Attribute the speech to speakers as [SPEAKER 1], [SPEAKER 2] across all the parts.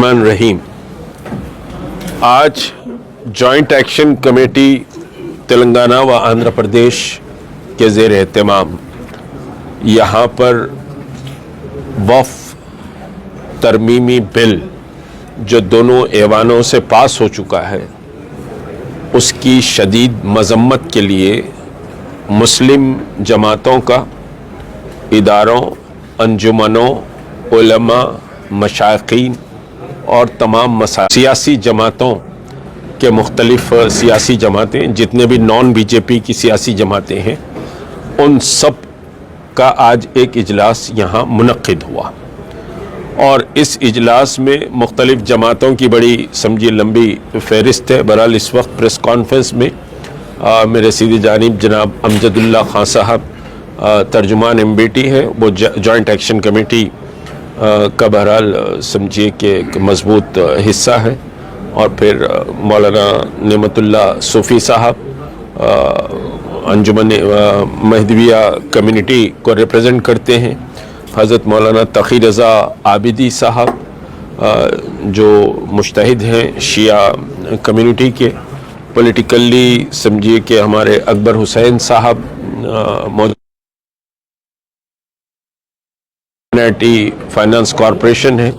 [SPEAKER 1] रहमान रहीम। आज joint action committee Telangana व आंध्र प्रदेश के ज़ेर एहतमाम यहाँ पर वफ़ तरमीमी बिल जो दोनों ऐवानों से पास हो चुका है उसकी शदीद मज़म्मत के लिए मुस्लिम जमातों का, इदारों, अंजुमनों, उलमा, मशाइखीन और तमाम सियासी जमातों के मुख्तलिफ सियासी जमातें, जितने भी नॉन बीजेपी की सियासी जमातें हैं, उन सब का आज एक इजलास यहाँ मुनक्किद हुआ। और इस इजलास में मुख्तलिफ जमातों की बड़ी समझी लंबी फहरिस्त है। बहरहाल इस वक्त प्रेस कॉन्फ्रेंस में मेरे सीधी जानिब जनाब अमजदुल्ला खान साहब तर्जुमान MBT है, वो जॉइंट एक्शन कमेटी का बहरहाल समझिए कि एक मजबूत हिस्सा है। और फिर मौलाना नेमतुल्ला सूफ़ी साहब अंजुमन महदविया कम्युनिटी को रिप्रेजेंट करते हैं। हज़रत मौलाना तक़ी रज़ा आबिदी साहब जो मुज्तहिद हैं शिया कम्युनिटी के। पॉलिटिकली समझिए कि हमारे अकबर हुसैन साहब फाइनेंस कॉरपोरेशन है।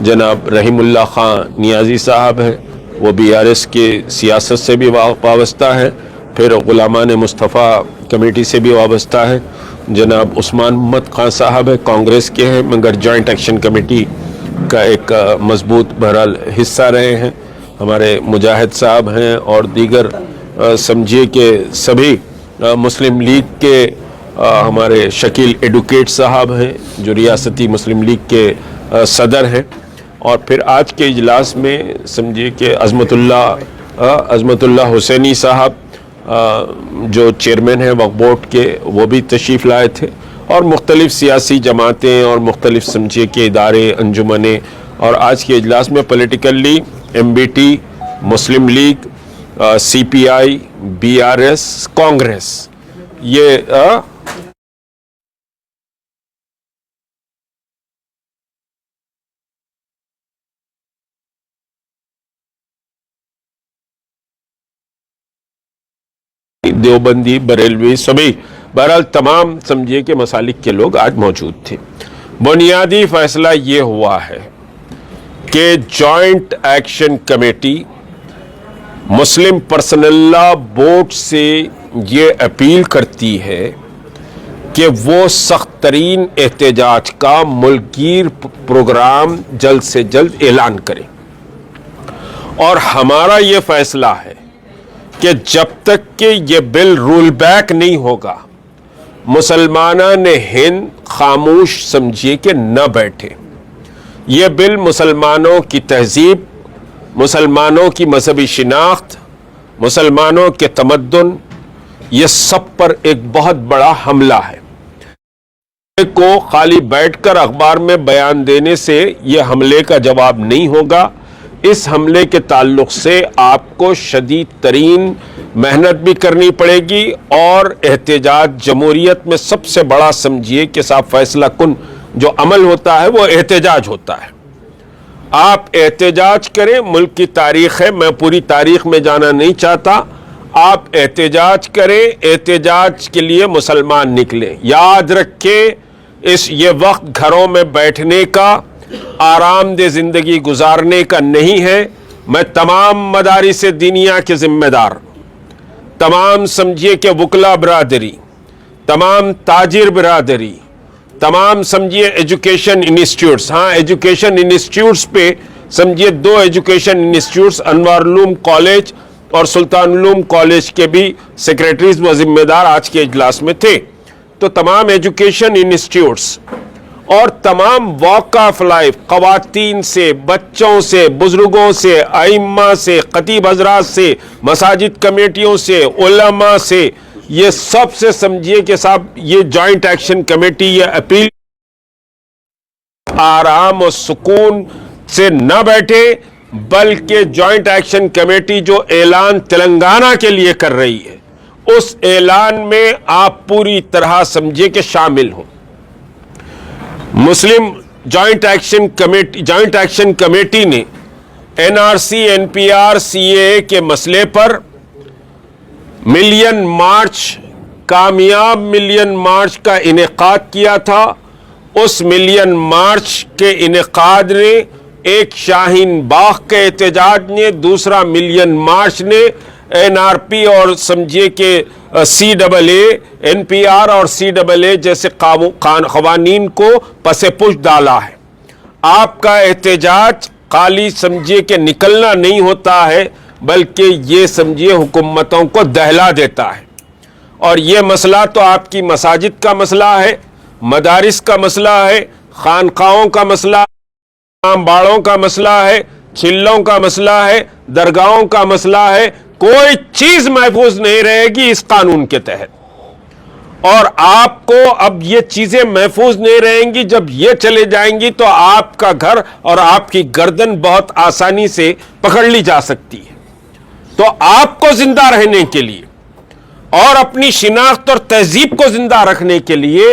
[SPEAKER 1] जनाब रहीमुल्लाह ख़ान नियाज़ी साहब है, वो BRS के सियासत से भी वाबस्ता है। फिर ग़ुलामान मुस्तफ़ा कमेटी से भी वाबस्ता है। जनाब उस्मान मोहम्मद ख़ान साहब है, कांग्रेस के हैं मगर जॉइंट एक्शन कमेटी का एक मजबूत बहरहाल हिस्सा रहे हैं। हमारे मुजाहिद साहब हैं और दीगर समझिए कि सभी मुस्लिम लीग के हमारे शकील एडवोकेट साहब हैं जो रियासती मुस्लिम लीग के सदर हैं। और फिर आज के इजलास में समझिए कि अज़मतुल्लाह हुसैनी साहब जो चेयरमैन हैं वक्फ बोर्ड के, वो भी तशरीफ़ लाए थे। और मुख्तलिफ़ सियासी जमातें और मुख्तलिफ़ समझिए कि इदारे, अंजुमनें। और आज के इजलास में पॉलिटिकली MBT, मुस्लिम लीग, CPI, BRS, कांग्रेस, ये देवबंदी, बरेलवी, सभी बहरहाल तमाम समझिए कि मसालिक के लोग आज मौजूद थे। बुनियादी फैसला ये हुआ है कि जॉइंट एक्शन कमेटी मुस्लिम पर्सनल लॉ बोर्ड से ये अपील करती है कि वो सख्त तरीन एहतजाज का मुल्कगीर प्रोग्राम जल्द से जल्द ऐलान करें। और हमारा ये फैसला है कि जब तक कि ये बिल रूल बैक नहीं होगा, मुसलमाना ने हिंद खामोश समझिए कि न बैठे। ये बिल मुसलमानों की तहजीब, मुसलमानों की मजहबी शिनाख्त, मुसलमानों के तमद्दुन, ये सब पर एक बहुत बड़ा हमला है। को खाली बैठकर अखबार में बयान देने से ये हमले का जवाब नहीं होगा। इस हमले के ताल्लुक से आपको शदीद तरीन मेहनत भी करनी पड़ेगी। और एहतजाज जमहूरियत में सबसे बड़ा समझिए कि साहब फैसला कुन जो अमल होता है वो एहतजाज होता है। आप एहतजाज करें, मुल्क की तारीख है, मैं पूरी तारीख में जाना नहीं चाहता। आप एहतजाज करें, एहतजाज के लिए मुसलमान निकले। याद रखें ये वक्त घरों में बैठने का, आरामदेह ज़िंदगी गुजारने का नहीं है। मैं तमाम मदारिस दीनिया के ज़िम्मेदार, तमाम समझिए कि वकला बरादरी, तमाम ताजिर बरादरी, तमाम समझिए एजुकेशन इंस्टीट्यूट्स, हाँ एजुकेशन इंस्टीट्यूट्स पे समझिए 2 एजुकेशन इंस्टीट्यूट्स अनवारुल कॉलेज और सुल्तानुल कॉलेज के भी सेक्रेटरीज व ज़िम्मेदार आज के इजलास में थे। तो तमाम एजुकेशन इंस्टीट्यूट्स और तमाम वॉक ऑफ लाइफ, ख़वातीन से, बच्चों से, बुजुर्गों से, आइम्मा से, खतीब हज़रात से, मसाजिद कमेटियों से, उलमा से, ये सब से समझिए कि साहब ये जॉइंट एक्शन कमेटी ये अपील आराम और सुकून से न बैठे, बल्कि जॉइंट एक्शन कमेटी जो ऐलान तेलंगाना के लिए कर रही है उस ऐलान में आप पूरी तरह समझिए कि शामिल हो। मुस्लिम جوائنٹ ایکشن کمیٹی نے NRC NPR CAA کے مسئلے پر ملین مارچ، کامیاب ملین مارچ کا انعقاد کیا تھا۔ اس ملین مارچ کے انعقاد نے ایک شاہین باغ کے احتجاج نے، دوسرا ملین مارچ نے NRP اور سمجھیے کہ CAA NPR اور CAA جیسے قوانین کو پس پش ڈالا ہے۔ آپ کا احتجاج خالی سمجھیے کہ نکلنا نہیں ہوتا ہے، بلکہ یہ سمجھیے حکومتوں کو دہلا دیتا ہے۔ اور یہ مسئلہ تو آپ کی مساجد کا مسئلہ ہے، مدارس کا مسئلہ ہے، خانقاہوں کا مسئلہ ہے، امام باڑوں کا مسئلہ ہے، چلوں کا مسئلہ ہے، درگاہوں کا مسئلہ ہے۔ کوئی چیز محفوظ نہیں رہے گی اس قانون کے تحت، اور آپ کو اب یہ چیزیں محفوظ نہیں رہیں گی۔ جب یہ چلے جائیں گی تو آپ کا گھر اور آپ کی گردن بہت آسانی سے پکڑ لی جا سکتی ہے۔ تو آپ کو زندہ رہنے کے لیے اور اپنی شناخت اور تہذیب کو زندہ رکھنے کے لیے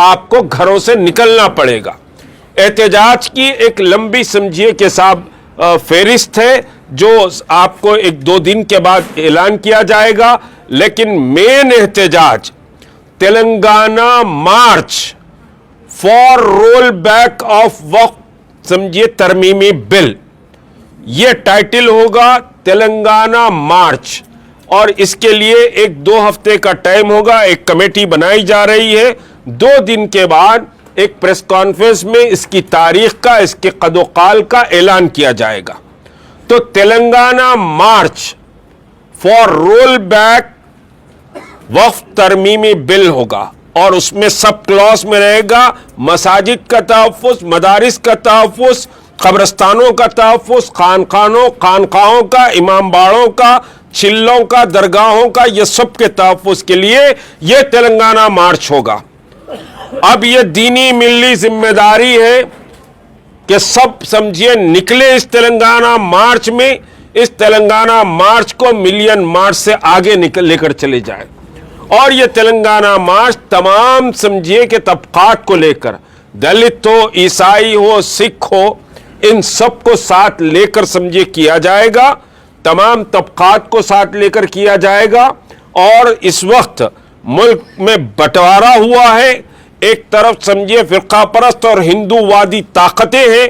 [SPEAKER 1] آپ کو گھروں سے نکلنا پڑے گا۔ احتجاج کی ایک لمبی سمجھیے کہ صاحب فہرست ہے جو آپ کو 1-2 دن کے بعد اعلان کیا جائے گا، لیکن مین احتجاج Telangana march for roll back of وقف سمجھیے ترمیمی بل، یہ ٹائٹل ہوگا تلنگانہ مارچ، اور اس کے لیے 1-2 ہفتے کا ٹائم ہوگا۔ ایک کمیٹی بنائی جا رہی ہے، 2 دن کے بعد ایک پریس کانفرنس میں اس کی تاریخ کا، اس کے قد و قال کا اعلان کیا جائے گا۔ تو Telangana march for roll back وقف ترمیمی بل ہوگا، اور اس میں سب کلاس میں رہے گا مساجد کا تحفظ، مدارس کا تحفظ، قبرستانوں کا تحفظ، خانقاہوں کا، امام باڑوں کا، چلوں کا، درگاہوں کا، یہ سب کے تحفظ کے لیے یہ تلنگانہ مارچ ہوگا۔ اب یہ دینی ملی ذمہ داری ہے کہ سب سمجھیے نکلے اس تلنگانہ مارچ میں، اس تلنگانہ مارچ کو ملین مارچ سے آگے لے کر چلے جائیں، اور یہ تلنگانہ مارچ تمام سمجھیے کہ طبقات کو لے کر، دلت ہو، عیسائی ہو، سکھ ہو، ان سب کو ساتھ لے کر سمجھے کیا جائے گا، تمام طبقات کو ساتھ لے کر کیا جائے گا۔ اور اس وقت ملک میں بٹوارا ہوا ہے، ایک طرف سمجھے فرقہ پرست اور ہندو وادی طاقتیں ہیں،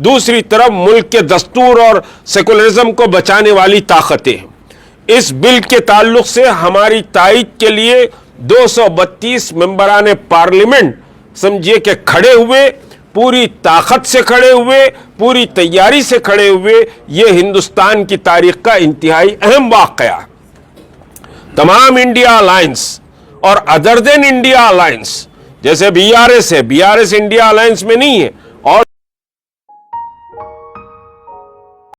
[SPEAKER 1] دوسری طرف ملک کے دستور اور سیکولرزم کو بچانے والی طاقتیں ہیں۔ اس بل کے تعلق سے ہماری تائید کے لیے 232 ممبران پارلیمنٹ سمجھیے کہ کھڑے ہوئے، پوری طاقت سے کھڑے ہوئے، پوری تیاری سے کھڑے ہوئے۔ یہ ہندوستان کی تاریخ کا انتہائی اہم واقعہ ہے۔ تمام انڈیا الائنس اور ادر دین انڈیا الائنس، جیسے BRS ہے، BRS انڈیا الائنس میں نہیں ہے،